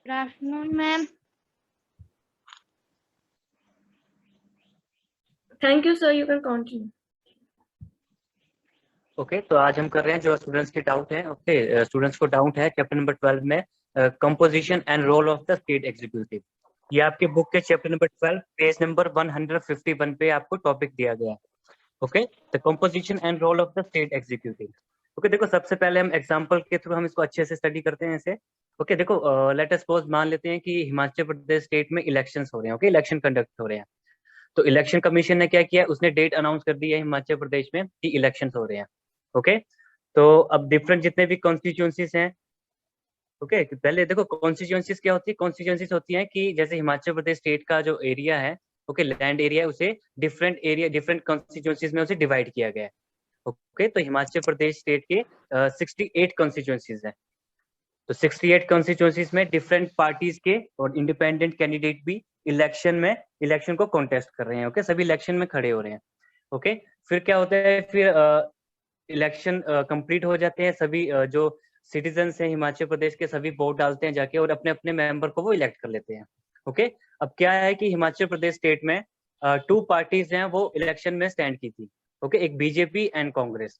Good afternoon, ma'am. Thank you, sir. You can continue. Okay तो आज हम कर रहे हैं जो स्टूडेंट्स के डाउट है। ओके स्टूडेंट्स को डाउट है चैप्टर नंबर 12 में composition and role of the state executive. ये आपके बुक के चैप्टर नंबर 12 पेज नंबर 151 पे आपको टॉपिक दिया गया है। Okay the composition and role of the state executive. Okay देखो सबसे पहले हम एग्जांपल के थ्रू हम इसको अच्छे से स्टडी करते हैं इसे। ओके देखो लेट अस सपोज मान लेते हैं कि हिमाचल प्रदेश स्टेट में इलेक्शंस हो रहे हैं। ओके इलेक्शन कंडक्ट हो रहे हैं तो इलेक्शन कमीशन ने क्या किया, उसने डेट अनाउंस कर दी है हिमाचल प्रदेश में कि इलेक्शंस हो रहे हैं। ओके तो अब डिफरेंट जितने भी कॉन्स्टिट्यूएंसीज हैं, ओके पहले देखो कॉन्स्टिट्यूएंसीज क्या होती है। कॉन्स्टिट्यूएंसीज होती हैं कि जैसे हिमाचल प्रदेश स्टेट का जो एरिया है, ओके लैंड एरिया है, उसे डिफरेंट एरिया डिफरेंट कॉन्स्टिट्यूएंसीज में उसे डिवाइड किया गया है। ओके तो हिमाचल प्रदेश स्टेट के 68 कॉन्स्टिट्यूएंसीज हैं। तो 68 कॉन्स्टिट्यूएंसीज में डिफरेंट पार्टीज के और इंडिपेंडेंट कैंडिडेट भी इलेक्शन को कॉन्टेस्ट कर रहे हैं। ओके सभी इलेक्शन में खड़े हो रहे हैं। ओके फिर क्या होता है, फिर इलेक्शन कंप्लीट हो जाते हैं, सभी जो सिटीजन्स हैं हिमाचल प्रदेश के सभी वोट डालते हैं जाके और अपने अपने मेंबर को वो इलेक्ट कर लेते हैं। ओके अब क्या है कि हिमाचल प्रदेश स्टेट में 2 पार्टीज हैं वो इलेक्शन में स्टैंड की थी। ओके एक बीजेपी एंड कांग्रेस।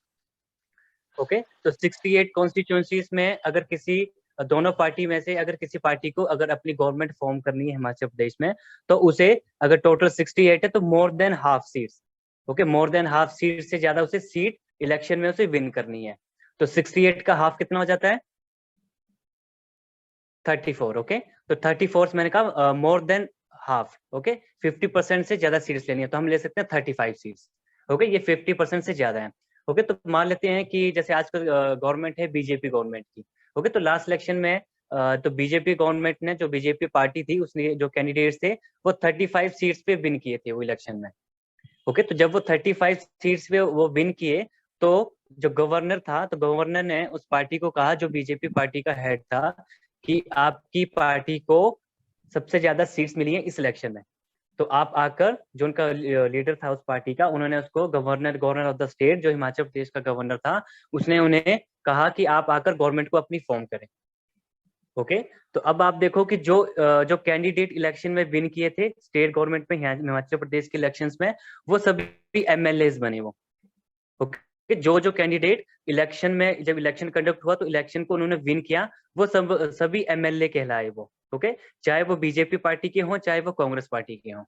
ओके तो 68 कॉन्स्टिट्यूएंसीज में अगर किसी दोनों पार्टी में से अगर किसी पार्टी को अगर अपनी गवर्नमेंट फॉर्म करनी है हिमाचल प्रदेश में, तो उसे अगर टोटल 68 है तो more than half seats, okay more than half seat से ज्यादा उसे सीट इलेक्शन में उसे विन करनी है। तो 68 का हाफ कितना हो जाता है, 34। ओके तो 34 मैंने कहा मोर देन हाफ। ओके 50% से ज्यादा सीट्स लेनी है तो हम ले सकते हैं 35 सीट्स। ओके ये 50% से ज्यादा है। ओके तो मान लेते हैं कि जैसे आजकल गवर्नमेंट है बीजेपी गवर्नमेंट की। ओके तो लास्ट इलेक्शन में तो बीजेपी गवर्नमेंट ने, जो बीजेपी पार्टी थी, उसने जो कैंडिडेट्स थे वो 35 सीट्स पे विन किए थे वो इलेक्शन में। ओके तो जब वो 35 सीट्स पे वो विन किए तो जो गवर्नर था, तो गवर्नर ने उस पार्टी को कहा, जो बीजेपी पार्टी का हेड था, कि आपकी पार्टी को सबसे ज्यादा सीट्स मिली है इस इलेक्शन में, तो आप आकर, जो उनका लीडर था उस पार्टी का, उन्होंने उसको गवर्नर ऑफ द स्टेट, जो हिमाचल प्रदेश का गवर्नर था, उसने उन्हें कहा कि आप आकर गवर्नमेंट को अपनी फॉर्म करें। ओके तो अब आप देखो कि जो कैंडिडेट इलेक्शन में विन किए थे स्टेट गवर्नमेंट में हिमाचल प्रदेश के इलेक्शंस में, वो सभी एमएलएस बने वो। ओके जो कैंडिडेट इलेक्शन में, जब इलेक्शन कंडक्ट हुआ तो इलेक्शन को उन्होंने विन किया, वो सभी एमएलए कहलाए वो। ओके चाहे वो बीजेपी पार्टी के हों चाहे वो कांग्रेस पार्टी के हों।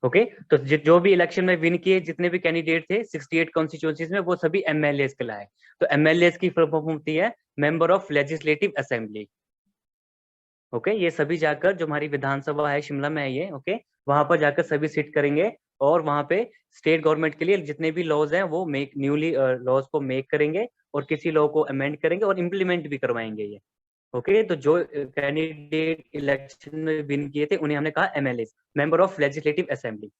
ओके तो जो भी इलेक्शन में विन किए जितने भी कैंडिडेट थे 68 कॉन्स्टिट्यूएंसीज में, वो सभी एमएलएस कहलाए। तो एमएलएस की फुल फॉर्म होती है member of legislative assembly. Okay ये सभी जाकर, जो हमारी विधानसभा है शिमला में है ये, ओके वहां पर जाकर सभी सिट करेंगे और वहां पे स्टेट गवर्नमेंट के लिए जितने भी लॉज हैं वो न्यूली लॉज को मेक करेंगे और किसी लॉ को अमेंड करेंगे और इम्प्लीमेंट भी करवाएंगे ये। ओके तो जो कैंडिडेट इलेक्शन में विन किए थे उन्हें हमने कहा MLA, member of legislative assembly.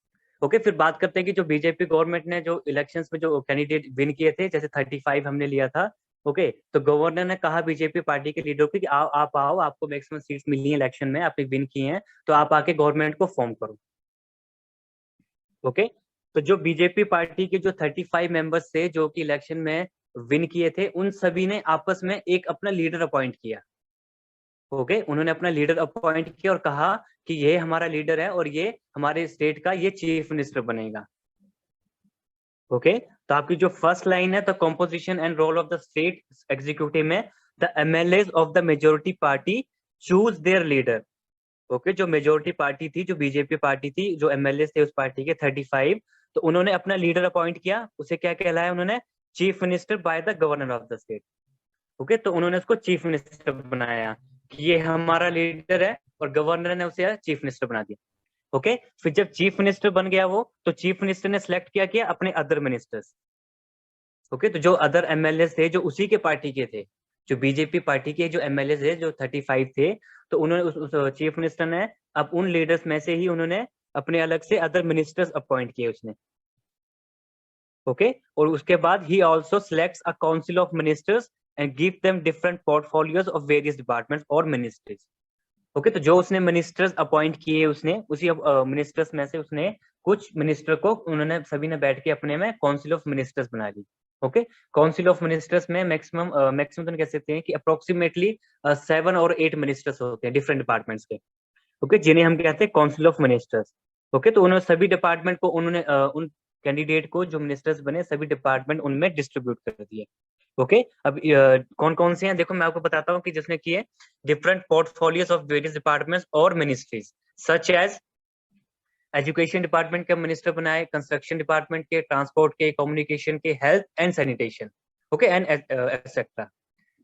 Okay फिर बात करते हैं कि जो बीजेपी गवर्नमेंट ने जो इलेक्शंस में जो कैंडिडेट विन किए थे, जैसे 35 हमने लिया था। ओके तो गवर्नर ने कहा बीजेपी पार्टी के लीडर को कि आप आओ, आपको मैक्सिमम सीट्स मिली है इलेक्शन में, आपने विन की हैं, तो आप आके गवर्नमेंट को फॉर्म करो। ओके तो जो बीजेपी पार्टी के जो 35 मेंबर्स थे जो कि इलेक्शन में विन किए थे, उन सभी ने आपस में एक अपना लीडर अपॉइंट किया। ओके उन्होंने अपना लीडर अपॉइंट किया और कहा कि ये हमारा लीडर है और ये हमारे स्टेट का ये चीफ मिनिस्टर बनेगा। ओके तो आपकी जो फर्स्ट लाइन है, the composition and role of the state executive में, the MLA of the majority party choose their leader. Okay जो मेजोरिटी पार्टी थी, जो बीजेपी पार्टी थी, जो एमएलए थे उस पार्टी के 35, तो उन्होंने अपना लीडर अपॉइंट किया। उसे क्या कहलाया उन्होंने, chief minister by the governor of the state. Okay तो उन्होंने उसको चीफ मिनिस्टर बनाया कि ये हमारा लीडर है, और गवर्नर ने उसे चीफ मिनिस्टर बना दिया। ओके फिर जब चीफ मिनिस्टर बन गया वो, तो चीफ मिनिस्टर ने सिलेक्ट किया अपने अदर मिनिस्टर्स। ओके तो जो अदर एमएलए थे जो उसी के पार्टी के थे, जो बीजेपी पार्टी के जो एमएलए थे जो 35 थे, तो उन्होंने उस चीफ मिनिस्टर ने अब उन लीडर्स में से ही उन्होंने अपने अलग से अदर मिनिस्टर्स अपॉइंट किए उसने। ओके और उसके बाद ही also selects a council of ministers and give them different portfolios of various departments और मिनिस्ट्रीज। ओके तो जो उसने मिनिस्टर्स अपॉइंट किए, उसने उसी मिनिस्टर्स में से उसने कुछ मिनिस्टर को, उन्होंने सभी ने बैठ के अपने में काउंसिल ऑफ मिनिस्टर्स बना ली। ओके, काउंसिल ऑफ मिनिस्टर्स में मैक्सिमम तो नहीं कह सकते हैं कि अप्रोक्सीमेटली 7 और 8 मिनिस्टर्स होते हैं डिफरेंट डिपार्टमेंट्स के, ओके, जिन्हें हम कहते हैं काउंसिल ऑफ मिनिस्टर्स। ओके, तो उन्होंने सभी डिपार्टमेंट को उन्होंने उन कैंडिडेट को जो मिनिस्टर्स बने सभी डिपार्टमेंट उनमें डिस्ट्रीब्यूट कर दिए। ओके, अब कौन कौन से हैं देखो मैं आपको बताता हूँ कि जिसने किए different portfolios of various departments और ministries, such as education department के मिनिस्टर बनाए, कंस्ट्रक्शन डिपार्टमेंट के, ट्रांसपोर्ट के, कम्युनिकेशन के, health and sanitation, okay, and etcetera.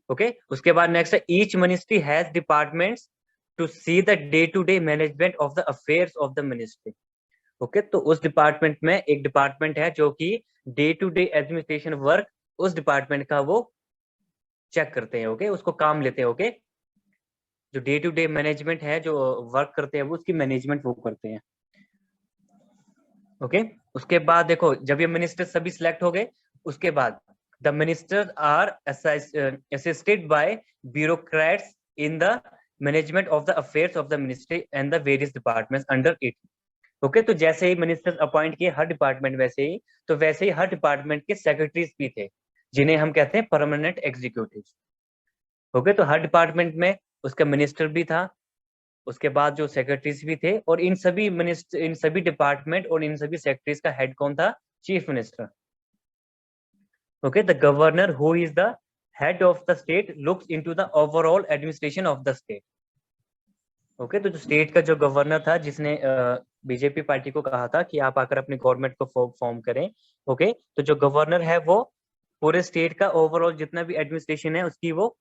Okay, उसके बाद नेक्स्ट है each ministry has departments to see the day to day management of the affairs of the ministry. Okay, तो उस department में एक डिपार्टमेंट है जो कि day to day administration work उस डिपार्टमेंट का वो चेक करते हैं, ओके, उसको काम लेते हैं, ओके, जो डे टू डे मैनेजमेंट है, जो वर्क करते हैं वो उसकी मैनेजमेंट वो करते हैं। ओके, उसके बाद देखो जब ये मिनिस्टर सभी सिलेक्ट हो गए, उसके बाद the ministers are assisted by bureaucrats in the management of the affairs of the ministry and the various departments under it. Okay, तो जैसे ही मिनिस्टर्स अपॉइंट किए हर डिपार्टमेंट वैसे ही हर डिपार्टमेंट के सेक्रेटरीज भी थे, जिन्हें हम कहते हैं परमानेंट एग्जीक्यूटिव्स। ओके, तो हर डिपार्टमेंट में उसका मिनिस्टर भी था, उसके बाद जो सेक्रेटरीज भी थे, और इन सभी डिपार्टमेंट और इन सभी सेक्रेटरीज का हेड कौन था? Chief minister. Okay, the governor who is the head of the state looks into the overall administration of the state. Okay, तो जो स्टेट का जो गवर्नर था, जिसने बीजेपी पार्टी को कहा था कि आप आकर अपनी गवर्नमेंट को फॉर्म करें, ओके, तो जो गवर्नर है वो पूरे स्टेट का ओवरऑल जितना भी एडमिनिस्ट्रेशन है उसकी वो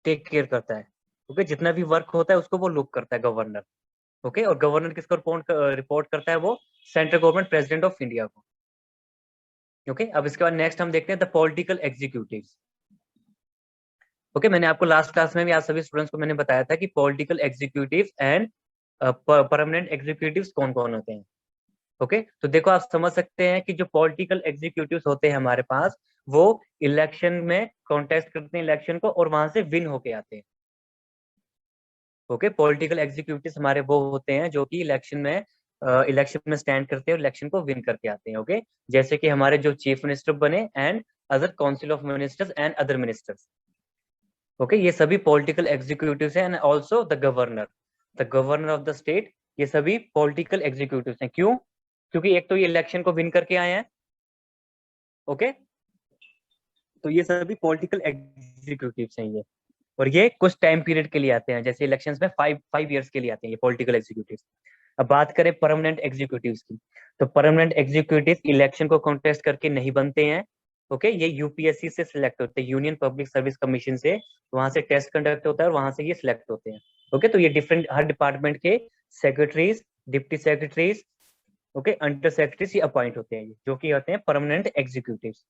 टेक केयर करता है। ओके, जितना भी वर्क होता है उसको वो लुक करता है गवर्नर। ओके, और गवर्नर किसको रिपोर्ट करता है? वो central government president of India को। ओके, अब इसके बाद नेक्स्ट हम देखते हैं द पॉलिटिकल एग्जीक्यूटिव्स। ओके, मैंने आपको लास्ट क्लास में भी आप सभी स्टूडेंट्स को मैंने बताया था कि political executives and permanent executives कौन कौन होते हैं। ओके, तो देखो आप समझ सकते हैं कि जो पॉलिटिकल एग्जीक्यूटिव्स होते हैं हमारे पास, वो इलेक्शन में कॉन्टेस्ट करते हैं इलेक्शन को, और वहां से विन होके आते हैं। ओके, पॉलिटिकल एग्जीक्यूटिव्स हमारे वो होते हैं जो कि इलेक्शन में स्टैंड करते हैं और इलेक्शन को विन करके आते हैं। ओके, जैसे कि हमारे जो चीफ मिनिस्टर बने and other council of ministers and other ministers. Okay, ये सभी पॉलिटिकल एग्जीक्यूटिव्स हैं, and also the governor of the state, ये सभी पॉलिटिकल एग्जीक्यूटिव्स हैं। क्यों? क्योंकि एक तो ये इलेक्शन को विन करके आए हैं। ओके, तो ये सभी पॉलिटिकल एग्जीक्यूटिव्स हैं ये, और ये कुछ टाइम पीरियड के लिए आते हैं, जैसे इलेक्शंस में 5 इयर्स के लिए आते हैं ये पॉलिटिकल एग्जीक्यूटिव्स। अब बात करें परमानेंट एग्जीक्यूटिव्स की, तो परमानेंट एग्जीक्यूटिव इलेक्शन को कॉन्टेस्ट करके नहीं बनते हैं। ओके, ये यूपीएससी से सिलेक्ट होते हैं, यूनियन पब्लिक सर्विस कमीशन से, वहां से टेस्ट कंडक्ट होता है और वहां से ये सिलेक्ट होते हैं। ओके, तो ये डिफरेंट हर डिपार्टमेंट के secretaries, deputy secretaries, okay, under secretaries ये अपॉइंट होते हैं, जो कि होते हैं परमानेंट एग्जीक्यूटिव्स।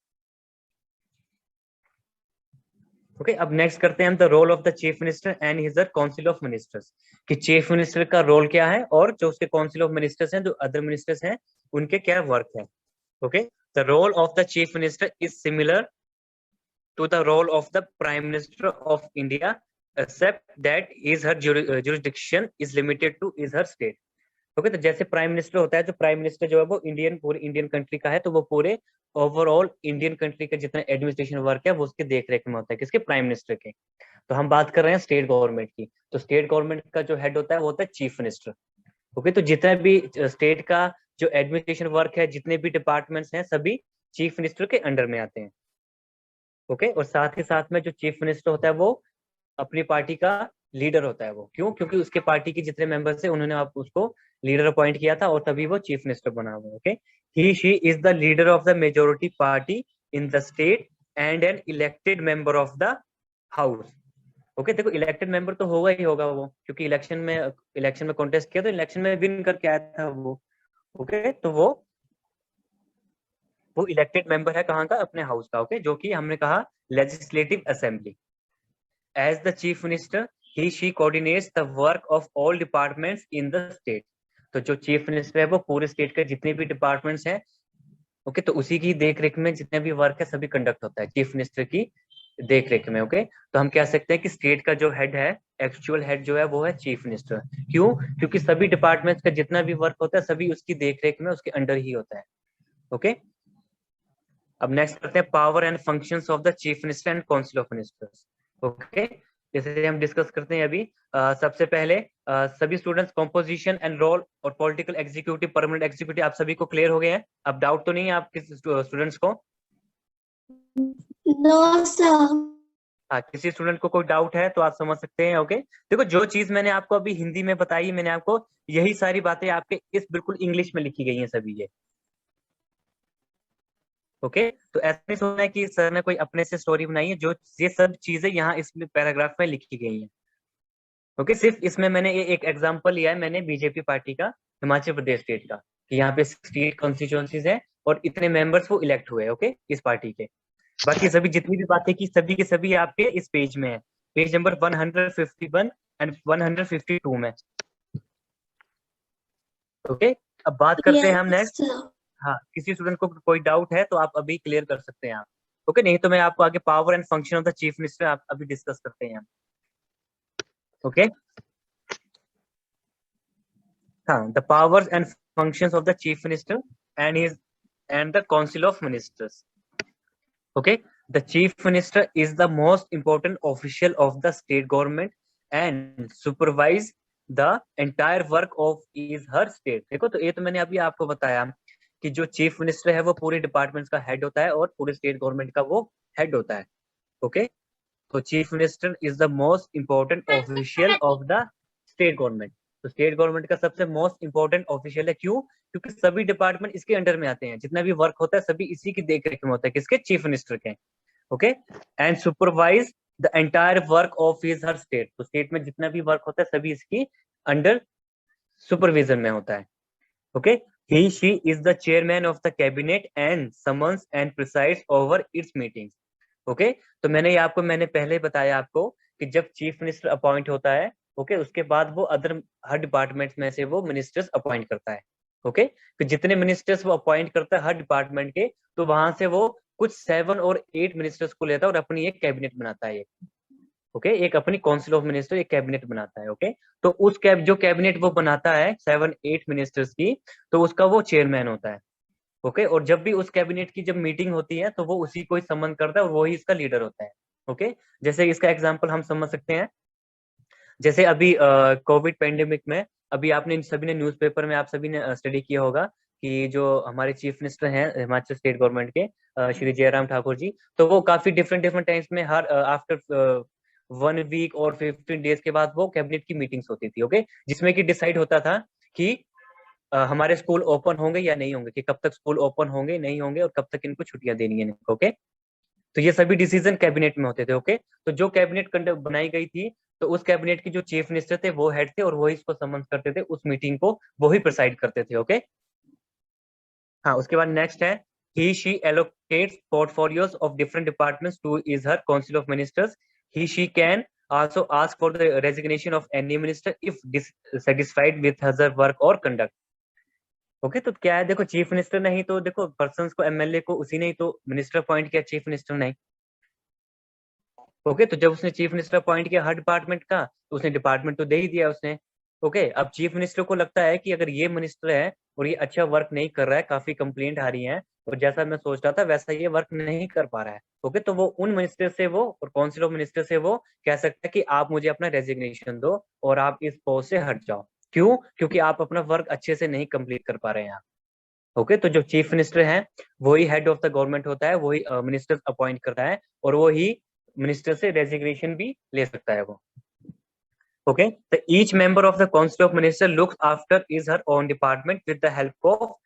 ओके, अब नेक्स्ट करते हैं हम the role of the chief minister and his council of ministers, कि चीफ मिनिस्टर का रोल क्या है और जो उसके काउंसिल ऑफ मिनिस्टर्स हैं, जो अदर मिनिस्टर्स हैं, उनके क्या वर्क है। Okay, the role of the chief minister is similar to the role of the Prime Minister of India, except that is her jurisdiction is limited to is her state. Okay, तो जैसे prime minister होता है, जो prime minister जो है वो पूरे Indian country का है, तो वो पूरे ओवरऑल इंडियन कंट्री का जितना एडमिनिस्ट्रेशन वर्क है वो उसके देख रेख में होता है, किसके? प्राइम मिनिस्टर के। तो हम बात कर रहे हैं स्टेट गवर्नमेंट की, तो स्टेट गवर्नमेंट का जो हेड होता है वो होता है चीफ मिनिस्टर। ओके, तो जितना भी स्टेट का जो एडमिनिस्ट्रेशन वर्क है, जितने भी डिपार्टमेंट्स हैं, सभी चीफ मिनिस्टर के अंडर में आते हैं। ओके, और साथ ही साथ में जो चीफ मिनिस्टर होता है वो अपनी पार्टी का लीडर होता है। वो क्यों? क्योंकि उसके पार्टी के जितने मेंबर्स थे उन्होंने उसको लीडर अपॉइंट किया था, और तभी वो चीफ मिनिस्टर बना हुआ। Okay, he she is the leader of the majority party in the state and an elected member of the house. Okay, देखो इलेक्टेड मेंबर तो होगा ही होगा वो, क्योंकि इलेक्शन में कॉन्टेस्ट किया तो इलेक्शन में विन करके आया था वो। ओके, तो वो इलेक्टेड मेंबर है कहाँ का? अपने हाउस का। ओके, जो कि हमने कहा legislative assembly. As the chief minister he she coordinates the work of all departments in the state. तो जो चीफ मिनिस्टर है वो पूरे स्टेट के जितने भी डिपार्टमेंट्स हैं, ओके, तो उसी की देख रेख में जितने भी वर्क है सभी कंडक्ट होता है चीफ मिनिस्टर की देख रेख में। ओके, तो हम कह सकते हैं कि स्टेट का जो हेड है, एक्चुअल हेड जो है वो है चीफ मिनिस्टर। क्यों? क्योंकि सभी डिपार्टमेंट्स का जितना भी वर्क होता है सभी उसकी देख रेख में उसके अंडर ही होता है। ओके, अब नेक्स्ट करते हैं power and functions of the chief minister and council of ministers. Okay, जैसे हम डिस्कस करते हैं अभी, सबसे पहले सभी स्टूडेंट्स कॉम्पोजिशन एंड रोल और पॉलिटिकल एग्जीक्यूटिव, परमानेंट एग्जीक्यूटिव आप सभी को क्लियर हो गए हैं? अब डाउट तो नहीं है आप किसी स्टूडेंट्स को? No sir. हाँ, किसी स्टूडेंट को कोई डाउट है तो आप समझ सकते हैं। ओके, देखो जो चीज मैंने आपको अभी हिंदी में बताई, मैंने आपको यही सारी बातें आपके इस बिल्कुल इंग्लिश में लिखी गई हैं सभी ये। ओके, तो ऐसा नहीं सोचना है कि सर ने कोई अपने से स्टोरी बनाई है, जो ये सब चीजें यहाँ इस पैराग्राफ में लिखी गई हैं। ओके, सिर्फ इसमें मैंने एक एग्जांपल लिया है, मैंने बीजेपी पार्टी का हिमाचल प्रदेश स्टेट का, कि यहाँ पे 68 कॉन्स्टिट्यूएंसीज है और इतने मेंबर्स वो इलेक्ट हुए। ओके, इस पार्टी के। बाकी सभी जितनी भी बातें की सभी के सभी आपके इस पेज में है, पेज नंबर 151 एंड 152 में। ओके, अब बात करते हैं हम नेक्स्ट। हाँ, किसी स्टूडेंट को कोई डाउट है तो आप अभी क्लियर कर सकते हैं आप। ओके, नहीं तो मैं आपको आगे power and function of the chief minister आप अभी डिस्कस करते हैं। ओके, हाँ, the powers and functions of the chief minister and his and the council of ministers. Okay, the chief minister is the most important official of the state government and supervise the entire work of his her state। देखो, तो ये तो मैंने अभी आपको बताया कि जो चीफ मिनिस्टर है वो पूरे डिपार्टमेंट्स का हेड होता है और पूरे स्टेट गवर्नमेंट का वो हेड होता है। ओके, तो chief minister is the most important official of the state government. तो स्टेट गवर्नमेंट का सबसे मोस्ट इंपॉर्टेंट ऑफिशियल है। क्यों? क्योंकि सभी डिपार्टमेंट इसके अंडर में आते हैं, जितना भी वर्क होता है सभी इसी की देखरेख में होता है, किसके? चीफ मिनिस्टर के। Okay, and supervise the entire work of his her state. तो स्टेट में जितना भी वर्क होता है सभी इसकी अंडर सुपरविजन में होता है। Okay, he she is the chairman of the cabinet and summons and presides over it's meetings. Okay, तो मैंने पहले बताया आपको कि जब चीफ मिनिस्टर अपॉइंट होता है, ओके, उसके बाद वो हर डिपार्टमेंट में से वो मिनिस्टर्स अपॉइंट करता है। ओके, तो जितने मिनिस्टर्स वो अपॉइंट करता है हर डिपार्टमेंट के, तो वहां से वो कुछ 7 और 8 मिनिस्टर्स को लेता है और अपनी एक कैबिनेट बनाता है। ओके, एक अपनी काउंसिल ऑफ मिनिस्टर एक कैबिनेट बनाता है। ओके, तो उस जो कैबिनेट वो बनाता है 7-8 मिनिस्टर्स की, तो उसका वो चेयरमैन होता है। ओके, और जब भी उस कैबिनेट की जब मीटिंग होती है तो वो उसी को ही समन करता है और वो ही इसका लीडर होता है। ओके, जैसे इसका एग्जांपल हम समझ सकते हैं, जैसे अभी कोविड पेंडेमिक में अभी आपने सभी ने न्यूज़पेपर में आप सभी ने स्टडी किया होगा कि जो हमारे चीफ मिनिस्टर हैं हिमाचल स्टेट गवर्नमेंट के, श्री जयराम ठाकुर जी, तो वो काफी डिफरेंट टाइम्स में हर आफ्टर 1 वीक और 15 डेज के बाद वो कैबिनेट की मीटिंग्स होती थी। ओके, जिसमें कि डिसाइड होता था कि हमारे स्कूल ओपन होंगे या नहीं होंगे, कि कब तक स्कूल ओपन होंगे नहीं होंगे और कब तक इनको छुट्टियां देनी है। ओके, तो ये सभी डिसीजन कैबिनेट में होते थे। ओके, तो जो कैबिनेट बनाई गई थी, तो उस कैबिनेट के जो चीफ मिनिस्टर थे वो हेड थे और वही इसको समन करते थे, उस मीटिंग को वो ही प्रिसाइड करते थे। ओके, हाँ, उसके बाद नेक्स्ट है he she allocates portfolios of different departments to is her council of ministers. He she can also ask for the resignation of any minister if dissatisfied with her work or conduct। Okay, तो क्या है, देखो chief minister नहीं तो देखो persons को, MLA को उसी ने ही तो मिनिस्टर अपॉइंट किया, चीफ मिनिस्टर नहीं। ओके, तो जब उसने चीफ मिनिस्टर अपॉइंट किया हर डिपार्टमेंट का, तो उसने डिपार्टमेंट तो दे ही दिया उसने। ओके, अब चीफ मिनिस्टर को लगता है कि अगर ये मिनिस्टर है और ये अच्छा वर्क नहीं कर रहा है, काफी कंप्लेंट आ रही है और जैसा मैं सोच रहा था वैसा ये वर्क नहीं कर पा रहा है। ओके, तो वो उन मिनिस्टर से वो और काउंसिल ऑफ मिनिस्टर से वो कह सकता है कि आप मुझे अपना रेजिग्नेशन दो और आप इस पोस्ट से हट जाओ। क्यों? क्योंकि आप अपना वर्क अच्छे से नहीं कंप्लीट कर पा रहे हैं आप। ओके, तो जो चीफ मिनिस्टर है वही हेड ऑफ द गवर्नमेंट होता है, वही मिनिस्टर अपॉइंट करता है और वो ही मिनिस्टर से रेजिग्नेशन भी ले सकता है वो। ओके, तो each member of the council of minister looks after is her own department with the help of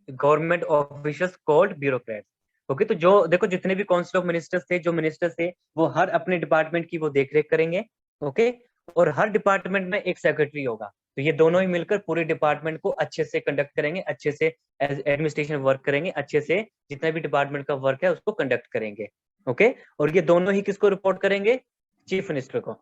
government officials called bureaucrats. Okay, तो जो देखो जितने भी काउंसिल ऑफ मिनिस्टर्स थे, जो मिनिस्टर्स थे, वो हर अपने डिपार्टमेंट की वो देखरेख करेंगे। ओके, और हर डिपार्टमेंट में एक सेक्रेटरी होगा, तो ये दोनों ही मिलकर पूरे डिपार्टमेंट को अच्छे से कंडक्ट करेंगे, अच्छे से एडमिनिस्ट्रेशन वर्क करेंगे, अच्छे से जितना भी डिपार्टमेंट का वर्क है उसको कंडक्ट करेंगे। ओके, और ये दोनों ही किसको रिपोर्ट करेंगे? चीफ मिनिस्टर को।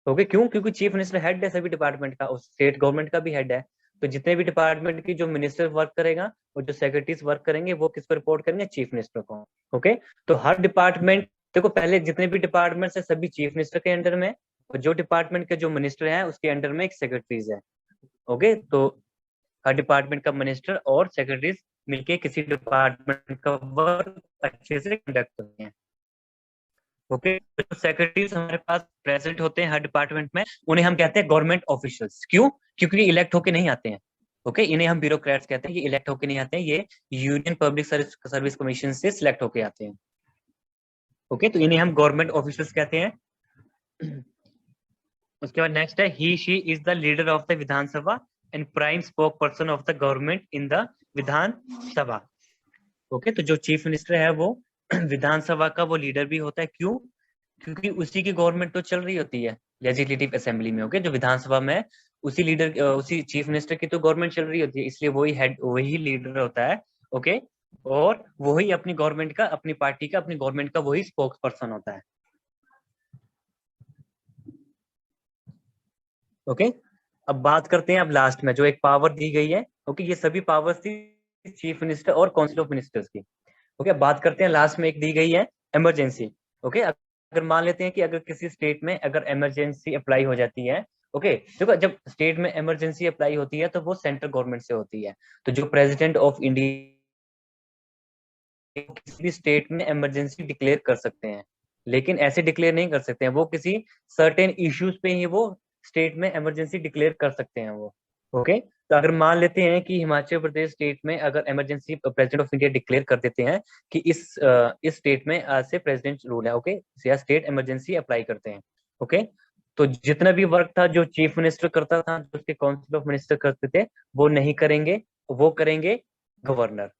ओके, क्यों? क्योंकि चीफ मिनिस्टर हेड है सभी डिपार्टमेंट का, उस स्टेट गवर्नमेंट का भी हेड है। तो जितने भी डिपार्टमेंट की जो मिनिस्टर वर्क करेगा और जो सेक्रेटरीज वर्क करेंगे वो किसको रिपोर्ट करेंगे? चीफ मिनिस्टर को। ओके, तो हर डिपार्टमेंट, देखो पहले जितने भी डिपार्टमेंट है सभी चीफ मिनिस्टर के अंडर में, और जो डिपार्टमेंट के जो मिनिस्टर है उसके अंडर में एक सेक्रेटरीज है। ओके, तो हर डिपार्टमेंट का मिनिस्टर और सेक्रेटरीज मिलके किसी डिपार्टमेंट का वर्क अच्छे से कंडक्ट करते हैं। ओके, जो सेक्रेटरीज हमारे पास प्रेजेंट होते हैं हर डिपार्टमेंट में, उन्हें हम कहते हैं गवर्नमेंट ऑफिशियल्स। क्यों? क्योंकि ये इलेक्ट होके नहीं आते हैं। ओके, इन्हें हम ब्यूरोक्रेट्स कहते हैं। ये इलेक्ट होके नहीं आते हैं, ये यूनियन पब्लिक सर्विस कमीशन से सिलेक्ट होके आते हैं। ओके, तो इन्हें हम गवर्नमेंट ऑफिशियल्स कहते हैं। उसके बाद नेक्स्ट है he she is the leader of the Vidhansabha and prime spokesperson of the government in the Vidhansabha. ओके, तो जो चीफ मिनिस्टर है वो विधानसभा का वो लीडर भी होता है। क्यों? क्योंकि उसी की गवर्नमेंट तो चल रही होती है लेजिस्लेटिव असेंबली में। ओके, जो विधानसभा में उसी लीडर उसी चीफ मिनिस्टर की तो गवर्नमेंट चल रही होती है, इसलिए वही हेड वही लीडर होता है। ओके, और वही अपनी गवर्नमेंट का, अपनी पार्टी का, अपनी गवर्नमेंट का वही स्पोक्स पर्सन होता है। ओके, अब बात करते हैं अब लास्ट में जो एक पावर दी गई है। ओके, ये सभी पावर्स थी चीफ मिनिस्टर और काउंसिल ऑफ मिनिस्टर्स की। ओके, बात करते हैं लास्ट में एक दी गई है इमरजेंसी। ओके, अगर मान लेते हैं कि अगर किसी स्टेट में अगर इमरजेंसी अप्लाई हो जाती है। ओके, देखो जब स्टेट में इमरजेंसी अप्लाई होती है तो वो सेंट्रल गवर्नमेंट से होती है। तो जो प्रेसिडेंट ऑफ इंडिया किसी भी स्टेट में इमरजेंसी डिक्लेयर कर सकते हैं, लेकिन ऐसे डिक्लेयर नहीं कर सकते हैं। वो किसी सर्टेन इश्यूज पे ही वो स्टेट में इमरजेंसी डिक्लेयर कर सकते हैं वो। ओके, तो अगर मान लेते हैं कि हिमाचल प्रदेश स्टेट में अगर emergency president of India declare कर देते हैं कि इस स्टेट में आज से प्रेसिडेंट रूल है। ओके, या स्टेट इमरजेंसी अप्लाई करते हैं। ओके, तो जितना भी वर्क था जो चीफ मिनिस्टर करता था, जो उसके काउंसिल ऑफ मिनिस्टर करते थे, वो नहीं करेंगे, वो करेंगे गवर्नर।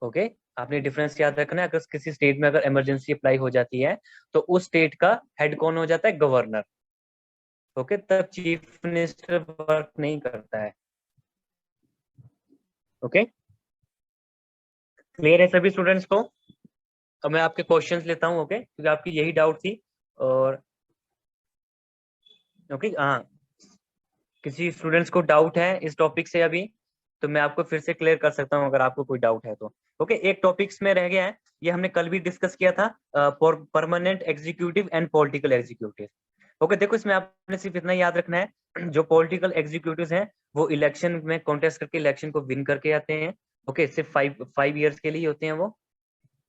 ओके, आपने डिफरेंस याद रखना है। अगर किसी स्टेट में अगर इमरजेंसी अप्लाई हो जाती है तो उस स्टेट का हेड कौन हो जाता है? गवर्नर। ओके, तब चीफ मिनिस्टर वर्क नहीं करता है। ओके, क्लियर है सभी स्टूडेंट्स को? अब मैं आपके क्वेश्चंस लेता हूं। ओके, क्योंकि आपकी यही डाउट थी। और ओके, हाँ, किसी स्टूडेंट्स को डाउट है इस टॉपिक से अभी, तो मैं आपको फिर से क्लियर कर सकता हूं अगर आपको कोई डाउट है तो। ओके, एक टॉपिक्स में रह गया है, ये हमने कल भी डिस्कस किया था, permanent executive and political executive. Okay, देखो इसमें आपने सिर्फ इतना याद रखना है, जो पॉलिटिकल एग्जीक्यूटिव हैं वो इलेक्शन में कॉन्टेस्ट करके इलेक्शन को विन करके आते हैं। ओके, सिर्फ 5 ईयर्स के लिए होते हैं वो।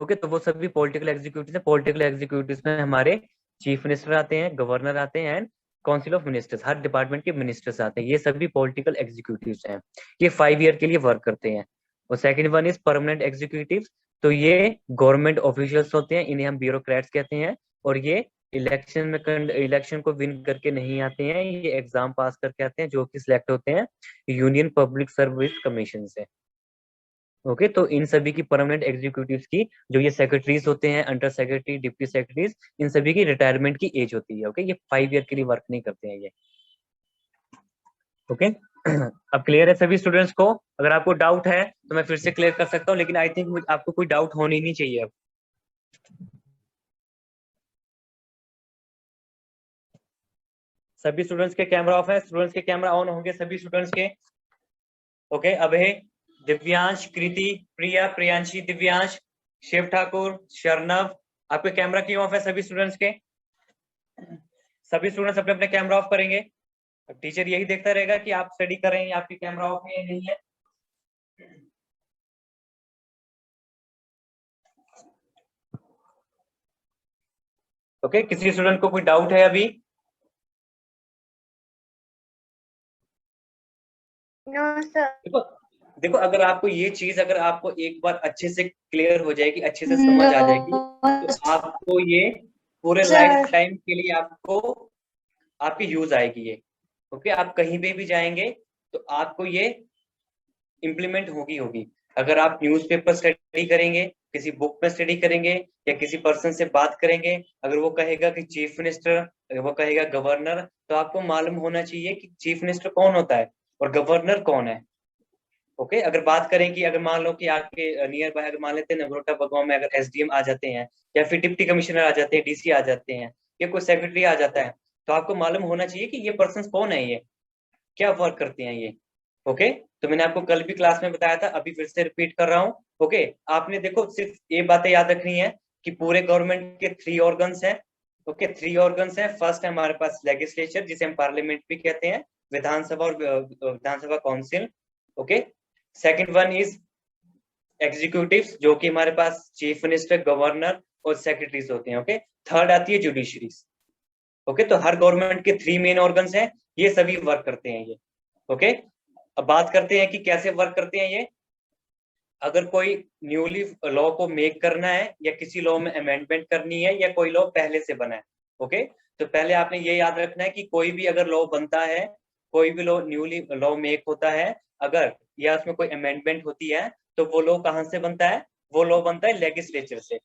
ओके, तो वो सभी पॉलिटिकल एग्जीक्यूटिव है। पॉलिटिकल एग्जीक्यूटिव में हमारे चीफ मिनिस्टर आते हैं, गवर्नर आते हैं and council of ministers, her department के मिनिस्टर्स आते हैं। ये सभी पॉलिटिकल एग्जीक्यूटिव्स हैं, ये 5 ईयर के लिए वर्क करते हैं। और second one is permanent executive, तो ये गवर्नमेंट ऑफिशियल्स होते हैं, इन्हें हम ब्यूरोक्रेट्स कहते हैं। और ये इलेक्शन को विन करके नहीं आते हैं, ये एग्जाम पास करके आते हैं, जो कि सिलेक्ट होते हैं यूनियन पब्लिक सर्विस कमीशन से। ओके, तो इन सभी की परमानेंट एग्जीक्यूटिव्स की, जो ये सेक्रेटरीज होते हैं, अंडर सेक्रेटरी, डिप्टी सेक्रेटरीज, इन सभी की रिटायरमेंट की एज होती है। ओके, ये 5 ईयर के लिए वर्क नहीं करते हैं ये। ओके, अब क्लियर है सभी स्टूडेंट्स को? अगर आपको डाउट है तो मैं फिर से क्लियर कर सकता हूँ, लेकिन आई थिंक आपको कोई डाउट होनी नहीं चाहिए अब। सभी स्टूडेंट्स के कैमरा ऑफ है, स्टूडेंट्स के कैमरा ऑन होंगे सभी स्टूडेंट्स के। ओके, अब है दिव्यांश, कृति, प्रिया, प्रियांशी, दिव्यांश, शिव ठाकुर, शर्नव, आपके कैमरा क्यों ऑफ है सभी स्टूडेंट्स के? सभी स्टूडेंट्स अपने अपने कैमरा ऑफ करेंगे। टीचर यही देखता रहेगा कि आप स्टडी कर रहे हैं, आपके कैमरा ऑफ है या नहीं है। ओके, किसी स्टूडेंट को कोई डाउट है अभी? No, sir. देखो देखो, अगर आपको ये चीज अगर आपको एक बार अच्छे से क्लियर हो जाएगी, अच्छे से समझ आ जाएगी, तो आपको ये पूरे लाइफ टाइम के लिए आपको आपकी यूज आएगी ये। ओके, आप कहीं पे भी जाएंगे तो आपको ये इम्प्लीमेंट होगी। अगर आप न्यूज़पेपर स्टडी करेंगे, किसी बुक में स्टडी करेंगे, या किसी पर्सन से बात करेंगे, अगर वो कहेगा कि चीफ मिनिस्टर, अगर वो कहेगा गवर्नर, तो आपको मालूम होना चाहिए कि चीफ मिनिस्टर कौन होता है और गवर्नर कौन है। ओके, अगर बात करें कि अगर मान लो कि आपके नियर बाय, अगर मान लेते हैं नगरोटा बगवां में अगर एसडीएम आ जाते हैं, या फिर डिप्टी कमिश्नर आ जाते हैं, डीसी आ जाते हैं, या कोई सेक्रेटरी आ जाता है, तो आपको मालूम होना चाहिए कि ये पर्सन कौन है, ये क्या वर्क करते हैं ये। ओके, तो मैंने आपको कल भी क्लास में बताया था, अभी फिर से रिपीट कर रहा हूँ। ओके, आपने देखो सिर्फ ये बातें याद रखनी है कि पूरे गवर्नमेंट के 3 ऑर्गन्स हैं। ओके, 3 ऑर्गन्स हैं। फर्स्ट है हमारे पास लेजिस्लेचर, जिसे हम पार्लियामेंट भी कहते हैं, विधानसभा और Vidhansabha council. Okay, second one is executives, जो कि हमारे पास चीफ मिनिस्टर, गवर्नर और सेक्रेटरीज होते हैं। ओके, थर्ड आती है जुडिशरीज। ओके, तो हर गवर्नमेंट के 3 मेन ऑर्गन्स हैं, ये सभी वर्क करते हैं ये। ओके, अब बात करते हैं कि कैसे वर्क करते हैं ये। अगर कोई न्यूली लॉ को मेक करना है या किसी लॉ में अमेंडमेंट करनी है या कोई लॉ पहले से बना है, ओके, तो पहले आपने ये याद रखना है कि कोई भी अगर लॉ बनता है, कोई भी लॉ न्यूली लॉ मेक होता है अगर, या उसमें कोई अमेंडमेंट होती है, तो वो लॉ कहाँ से बनता है? वो लॉ बनता है लेजिस्लेचर से।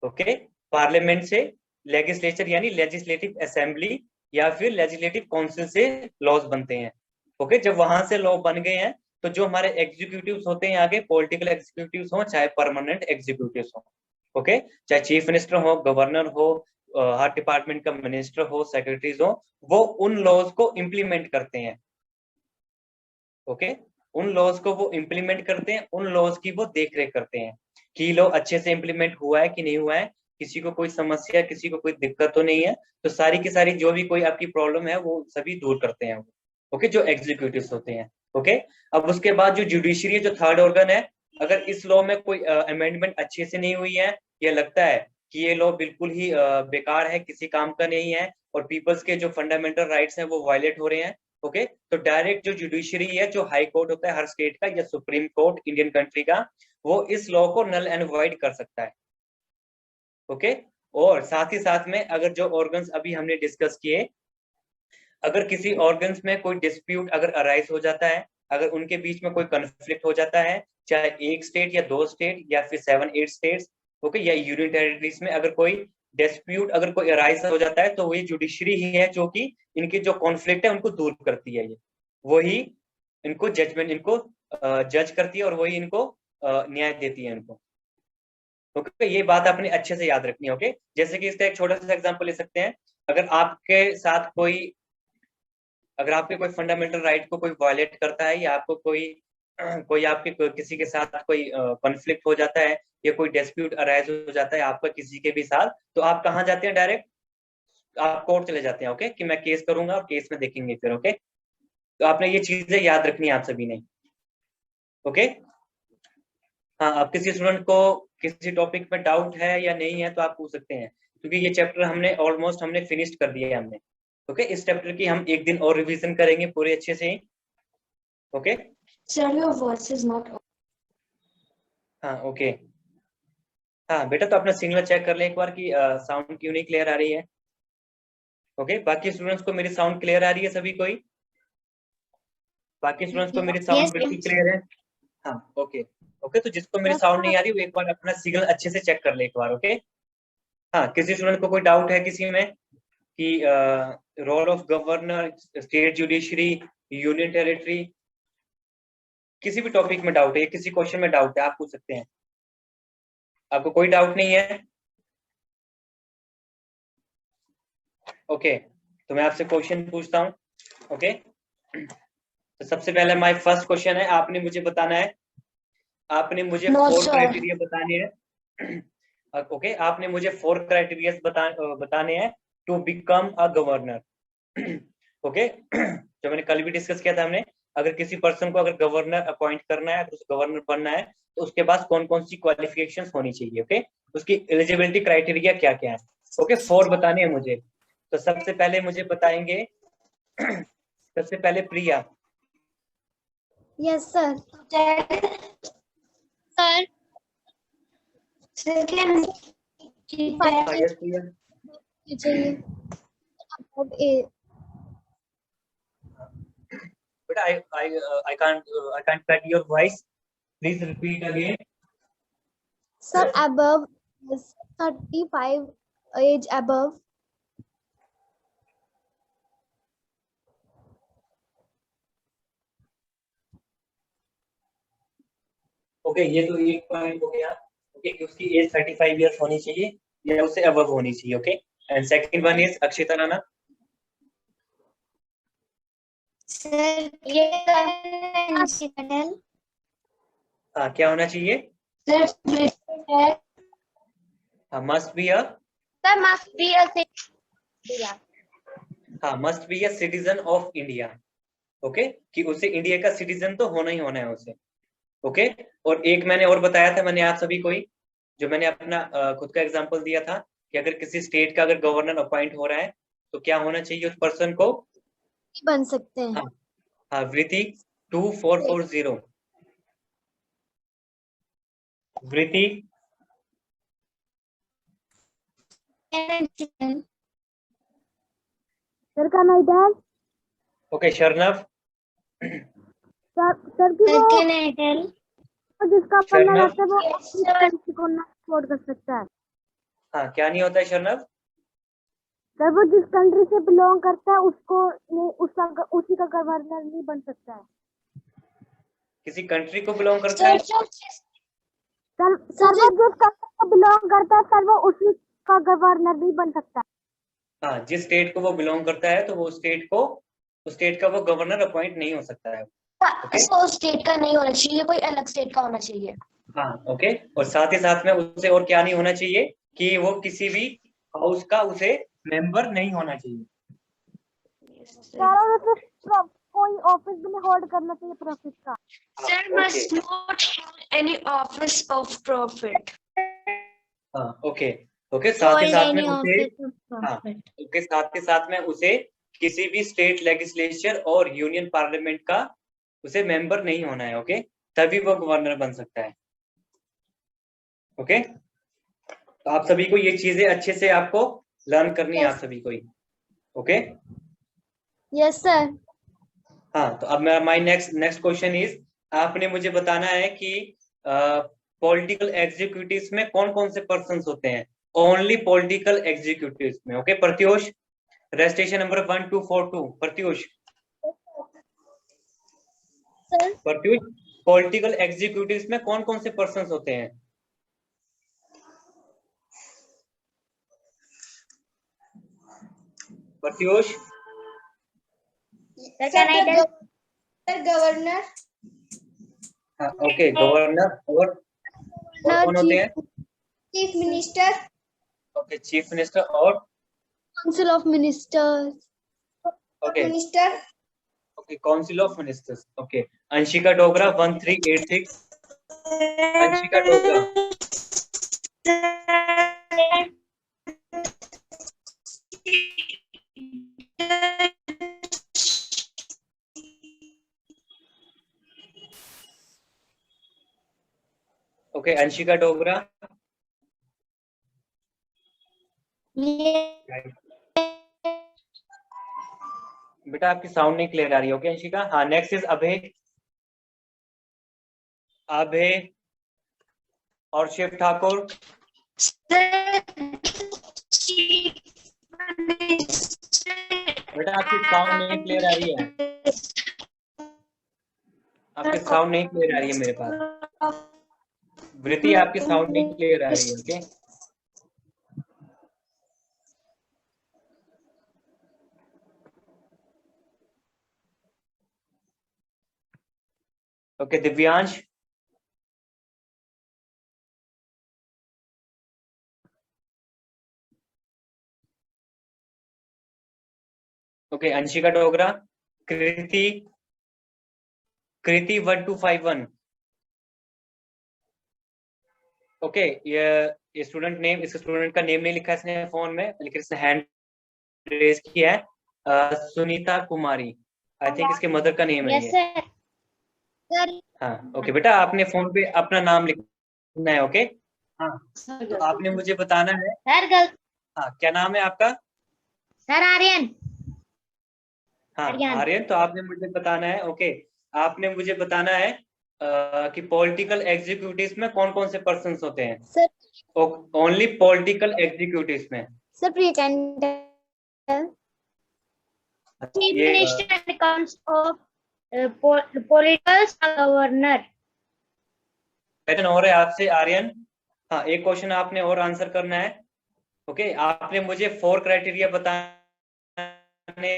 ओके, पार्लियामेंट से। लेजिस्लेचर यानी लेजिस्लेटिव असेंबली या फिर लेजिस्लेटिव काउंसिल से लॉज बनते हैं। ओके, जब वहां से लॉ बन गए हैं, तो जो हमारे एग्जीक्यूटिव्स होते हैं आगे, पॉलिटिकल एग्जीक्यूटिव्स हो चाहे परमानेंट एग्जीक्यूटिव्स हो, ओके, चाहे चीफ मिनिस्टर हो, गवर्नर हो, हर डिपार्टमेंट का मिनिस्टर हो, सेक्रेटरीज हो, वो उन लॉज को इम्प्लीमेंट करते हैं। ओके, उन लॉज को वो इम्प्लीमेंट करते हैं, उन लॉज की वो देख रेख करते हैं कि लॉ अच्छे से इम्प्लीमेंट हुआ है कि नहीं हुआ है, किसी को कोई समस्या, किसी को कोई दिक्कत तो नहीं है, तो सारी की सारी जो भी कोई आपकी प्रॉब्लम है वो सभी दूर करते हैं। ओके, जो एग्जीक्यूटिव्स होते हैं। ओके, अब उसके बाद जो जुडिशरी है, जो थर्ड ऑर्गन है, अगर इस लॉ में कोई अमेंडमेंट अच्छे से नहीं हुई है, या लगता है कि ये लॉ बिल्कुल ही बेकार है, किसी काम का नहीं है, और पीपल्स के जो फंडामेंटल राइट्स हैं वो वायलेट हो रहे हैं, ओके, तो डायरेक्ट जो जुडिशरी है, जो हाई कोर्ट होता है हर स्टेट का या सुप्रीम कोर्ट इंडियन कंट्री का, वो इस लॉ को नल एंड वॉइड कर सकता है। ओके, और साथ ही साथ में अगर जो ऑर्गन्स अभी हमने डिस्कस किए, अगर किसी ऑर्गन्स में कोई डिस्प्यूट अगर अराइज हो जाता है, अगर उनके बीच में कोई कन्फ्लिक्ट हो जाता है, चाहे एक स्टेट या 2 स्टेट या फिर 7-8 स्टेट्स, ओके, या यूनियन टेरिटरीज में अगर कोई डिस्प्यूट अगर कोई अराइज हो जाता है, तो वही जुडिशरी ही है जो कि इनके जो कॉन्फ्लिक्ट है उनको दूर करती है। ये वही इनको जजमेंट, इनको जज करती है, और वही इनको न्याय देती है इनको। ओके, ये बात आपने अच्छे से याद रखनी है। ओके, जैसे कि इसका एक छोटा सा एग्जांपल ले सकते हैं। अगर आपके साथ कोई, अगर आपके कोई फंडामेंटल राइट को कोई वायलेट करता है, या आपको कोई आपके किसी के साथ कोई कॉन्फ्लिक्ट हो जाता है, या कोई डिस्प्यूट अराइज हो जाता है आपका किसी के भी साथ, तो आप कहाँ जाते हैं? डायरेक्ट आप कोर्ट चले जाते हैं। ओके, कि मैं केस करूंगा और केस में देखेंगे फिर। ओके, तो आपने ये चीजें याद रखनी है आप सभी ने। ओके, हाँ, अब किसी स्टूडेंट को किसी टॉपिक में डाउट है या नहीं है तो आप पूछ सकते हैं, क्योंकि ये चैप्टर हमने ऑलमोस्ट हमने फिनिश कर दिया है हमने। ओके, इस चैप्टर की हम एक दिन और रिवीजन करेंगे पूरे अच्छे से ही। Okay, Sir, your voice is not. हाँ, ओके, हाँ बेटा, तो अपना सिग्नल चेक कर ले एक बार कि साउंड क्यों नहीं क्लियर आ रही है। ओके, बाकी स्टूडेंट्स को मेरी साउंड क्लियर आ रही है? सभी कोई, बाकी स्टूडेंट्स को मेरी साउंड बिल्कुल क्लियर है? हाँ, ओके, ओके, तो जिसको मेरी साउंड नहीं आ रही वो एक बार अपना सिग्नल अच्छे से चेक कर ले एक बार। ओके, हाँ, किसी स्टूडेंट को कोई डाउट है किसी में कि role of governor, state judiciary, union territory, किसी भी टॉपिक में डाउट है, किसी क्वेश्चन में डाउट है, आप पूछ सकते हैं। आपको कोई डाउट नहीं है? ओके, तो मैं आपसे क्वेश्चन पूछता हूँ। ओके, तो सबसे पहले माय फर्स्ट क्वेश्चन है, आपने मुझे बताना है, आपने मुझे No, 4 sir. क्राइटेरिया बताने हैं। ओके, आपने मुझे 4 क्राइटेरिया बताने हैं to become a governor. Okay, जो मैंने कल भी डिस्कस किया था हमने, अगर किसी पर्सन को अगर गवर्नर अपॉइंट करना है, अगर गवर्नर बनना है, तो उसके पास कौन कौन सी क्वालिफिकेशंस होनी चाहिए। ओके, उसकी एलिजिबिलिटी क्राइटेरिया क्या क्या है। ओके, 4 बताने हैं मुझे। तो सबसे पहले मुझे बताएंगे, सबसे पहले प्रिया। Yes, sir. Sir. Second. हाँ, यस प्रिया। चाहिए अब ए But I can't get your voice. Please repeat again. sir above is 35 age above. Okay, ये तो एक पॉइंट हो गया। ओके, उसकी एज 35 इयर्स होनी चाहिए या उससे अबव होनी चाहिए। Okay, and second one is Akshita Rana. Sir ये पटेल हाँ, क्या होना चाहिए? सर हाँ, must be a, must be a हाँ, must be a citizen of India. Okay, कि उसे इंडिया का सिटीजन तो होना ही होना है उसे। ओके। और एक मैंने और बताया था मैंने आप सभी को ही, जो मैंने अपना खुद का एग्जांपल दिया था कि अगर किसी स्टेट का अगर गवर्नर अपॉइंट हो रहा है तो क्या होना चाहिए उस पर्सन को? बन सकते हैं। हाँ हाँ, वृत्ति 2440। वृत्ति सर का नाइटल। ओके। शर्नव सर की वो नाइटल जिसका बनना शर्नव रहता है वो अपनी कंट्री को ना सपोर्ट कर सकता है। हाँ, क्या नहीं होता है शर्नव? सर वो जिस कंट्री से बिलोंग करता है उसको नहीं, उसका उसी का गवर्नर नहीं बन सकता है। किसी कंट्री को बिलोंग करता है? सर वो जिस कंट्री को बिलोंग करता है सर वो उसी का गवर्नर नहीं बन सकता। हाँ, जिस स्टेट को वो बिलोंग करता है तो वो उस स्टेट का वो गवर्नर अपॉइंट नहीं हो सकता है। ओके। वो स्टेट का नहीं होना चाहिए, कोई अलग स्टेट का होना चाहिए। हाँ ओके। और साथ ही साथ में उसे और क्या नहीं होना चाहिए कि वो किसी भी हाउस का उसे मेंबर नहीं होना चाहिए। कोई ऑफिस भी नहीं होल्ड करना चाहिए प्रॉफिट का। Sir must not hold any office of profit. हाँ ओके। ओके, साथ ही साथ में उसे हाँ profit. ओके, साथ ही साथ में उसे किसी भी स्टेट लेजिस्लेचर और यूनियन पार्लियामेंट का उसे मेंबर नहीं होना है। ओके, तभी वो गवर्नर बन सकता है। ओके, तो आप सभी को ये चीजें अच्छे से आपको लर्न करनी है, आप सभी को ही। ओके। Yes sir. हाँ, तो अब मेरा माय नेक्स्ट क्वेश्चन इज, आपने मुझे बताना है कि पॉलिटिकल एग्जीक्यूटिव्स में कौन कौन से पर्सन्स होते हैं। ओनली पॉलिटिकल एग्जीक्यूटिव्स में। Okay Pratyush, registration number 1242। Pratyush sir Pratyush, political executives में कौन कौन से पर्सन्स होते हैं? प्रत्युष गवर्नर। हाँ ओके, गवर्नर और कौन होते हैं? Chief minister. Okay, chief minister और council of ministers. Okay minister. Okay, council of ministers. Okay, Anshika Dogra 1386। Anshika Dogra okay, Anshika Dogra बेटा आपकी साउंड नहीं क्लियर आ रही है। ओके अंशिका। हाँ, नेक्स्ट इज अभय। अभय और शिव ठाकुर। बेटा आपकी साउंड नहीं क्लियर आ रही है, आपकी साउंड नहीं क्लियर आ रही है मेरे पास। वृत्ति आपकी साउंड नहीं क्लियर आ रही है। Okay okay, Divyansh. Okay, Anshika Dogra. Kriti, Kriti 1251। Okay, ये स्टूडेंट नेम, इस स्टूडेंट का नेम नहीं लिखा है इसने फोन में, लेकिन इसने हैंड रेज किया है। सुनीता कुमारी, आई थिंक इसके मदर का नेम है ये। हाँ ओके बेटा, आपने फोन पे अपना नाम लिखना है। ओके हाँ, तो आपने मुझे बताना है। सर हाँ, क्या नाम है आपका? सर आर्यन। हाँ आर्यन, तो आपने मुझे बताना है। ओके, आपने मुझे बताना है कि पॉलिटिकल एग्जीक्यूटिव्स में कौन कौन से पर्सन्स होते हैं। सर ओनली पॉलिटिकल एग्जीक्यूटिव्स में। सर प्रिय कैंडल चीफ ये minister becomes of political governor. Question और है आपसे आर्यन। हाँ, एक क्वेश्चन आपने और आंसर करना है। ओके, आपने मुझे 4 क्राइटेरिया बताने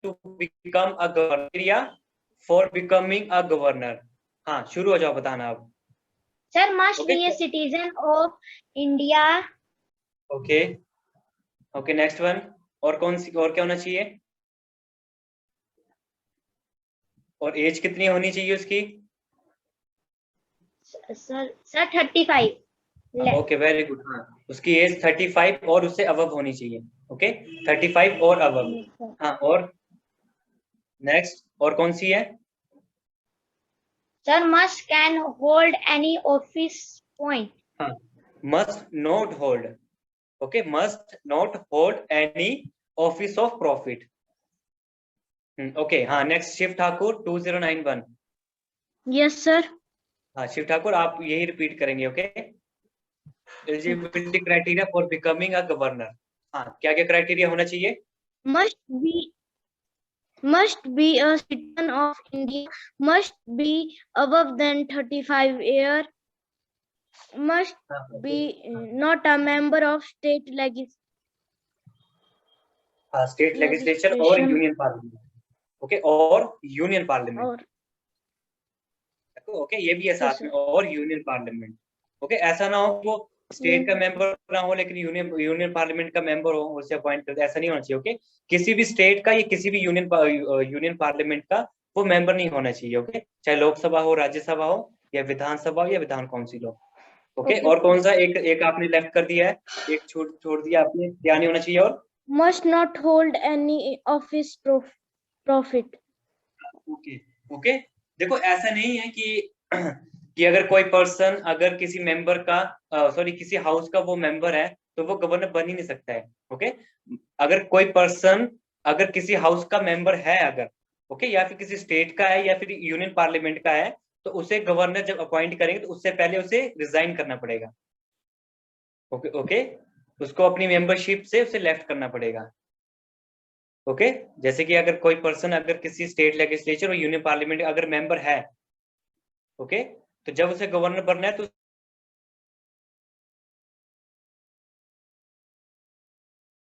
to become a governor, for becoming a governor. हाँ, शुरू हो जाओ बताना अब। Sir must be a citizen of India. Okay okay, next one. और कौन सी, और क्या होना चाहिए? और एज कितनी होनी चाहिए उसकी? सर 35। Okay very good. हाँ, उसकी एज 35 और उससे अबव होनी चाहिए। ओके 35 और अबव। हाँ, और नेक्स्ट और कौन सी है? Sir must can hold any office point. हाँ, must not hold. Okay, must not hold any office of profit. Okay हाँ, next Shiv Thakur 2091। Yes sir. हाँ शिव ठाकुर, आप यही रिपीट करेंगे। Okay, eligibility criteria for becoming a governor. हाँ, क्या क्या क्राइटेरिया होना चाहिए? Must be a citizen of India, must be above than 35 year, must be not a member of state state legislature और legislation यूनियन पार्लियामेंट। ओके, और union parliament. और okay, ये भी है yes साथ sir, में, और यूनियन पार्लियामेंट। ओके, ऐसा ना हो वो स्टेट का मेंबर ना हो लेकिन यूनियन पार्लियामेंट का मेंबर हो, उसे अपॉइंट करते, ऐसा नहीं होना चाहिए। ओके, किसी भी स्टेट का या किसी भी यूनियन पार्लियामेंट का वो मेंबर नहीं होना चाहिए। ओके, चाहे लोकसभा हो, राज्यसभा हो, या विधानसभा हो, या विधान काउंसिल हो। ओके, और कौन सा एक एक आपने लेफ्ट कर दिया है, एक छोड़ दिया आपने, क्या नहीं होना चाहिए? और must not hold any office profit। Okay okay, देखो ऐसा नहीं है कि कि अगर कोई पर्सन अगर किसी मेंबर का सॉरी किसी हाउस का वो मेंबर है तो वो गवर्नर बन ही नहीं सकता है। ओके, अगर कोई पर्सन अगर किसी हाउस का मेंबर है अगर, ओके, या फिर किसी स्टेट का है या फिर यूनियन पार्लियामेंट का है, तो उसे गवर्नर जब अपॉइंट करेंगे तो उससे पहले उसे रिजाइन करना पड़ेगा। ओके ओके, उसको अपनी मेंबरशिप से उसे लेफ्ट करना पड़ेगा। ओके, जैसे कि अगर कोई पर्सन अगर किसी स्टेट लेजिस्लेचर और यूनियन पार्लियामेंट अगर मेंबर है, ओके, तो जब उसे गवर्नर बनना है तो